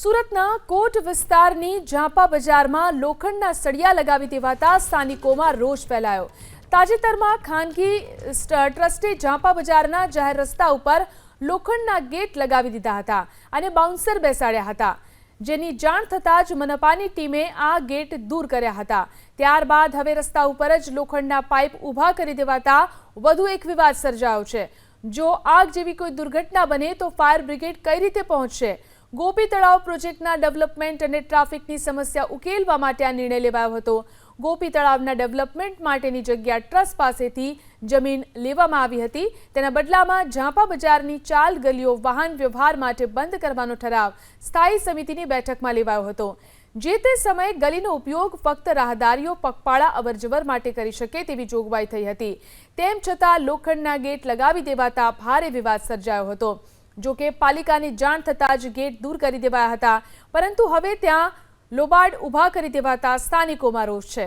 સુરતના કોટ વિસ્તારની ઝાંપા બજારમાં લોખંડના સળિયા લગાવી દેવાતા સ્થાનિકોમાં રોષ ફેલાયો। તાજેતરમાં ખાનગી ટ્રસ્ટે ઝાંપા બજારના જાહેર રસ્તા ઉપર લોખંડના ગેટ લગાવી દીધા હતા અને બાઉન્સર બેસાડ્યા હતા, જેની જાણ થતાં જ મનપાની ટીમે આ ગેટ દૂર કર્યા હતા। ત્યારબાદ હવે રસ્તા ઉપર જ લોખંડના પાઇપ ઊભા કરી દેવાતા વધુ એક વિવાદ સર્જાયો છે। જો આગ જેવી કોઈ દુર્ઘટના બને તો ફાયર બ્રિગેડ કઈ રીતે પહોંચશે? ગોપી તળાવ પ્રોજેક્ટના ડેવલપમેન્ટ અને ટ્રાફિકની સમસ્યા ઉકેલવા માટે આ નિર્ણય લેવાયો હતો। ગોપી તળાવના ડેવલપમેન્ટ માટેની જગ્યા ટ્રસ્ટ પાસેથી જમીન લેવામાં આવી હતી। તેના બદલામાં ઝાંપા બજારની ચાલ ગલીઓ વાહન વ્યવહાર માટે બંધ કરવાનો ઠરાવ સ્થાયી સમિતિની બેઠકમાં લેવાયો હતો। જે તે સમયે ગલીનો ઉપયોગ ફક્ત રાહદારીઓ પગપાળા અવરજવર માટે કરી શકે તેવી જોગવાઈ થઈ હતી। તેમ છતાં લોખંડના ગેટ લગાવી દેવાતા ભારે વિવાદ સર્જાયો હતો। જો કે પાલિકાની જાણ થતાં જ ગેટ દૂર કરી દેવાયા હતા, પરંતુ હવે ત્યાં લોબાડ ઊભા કરી દેવાતા સ્થાનિકોમાં રોષ છે।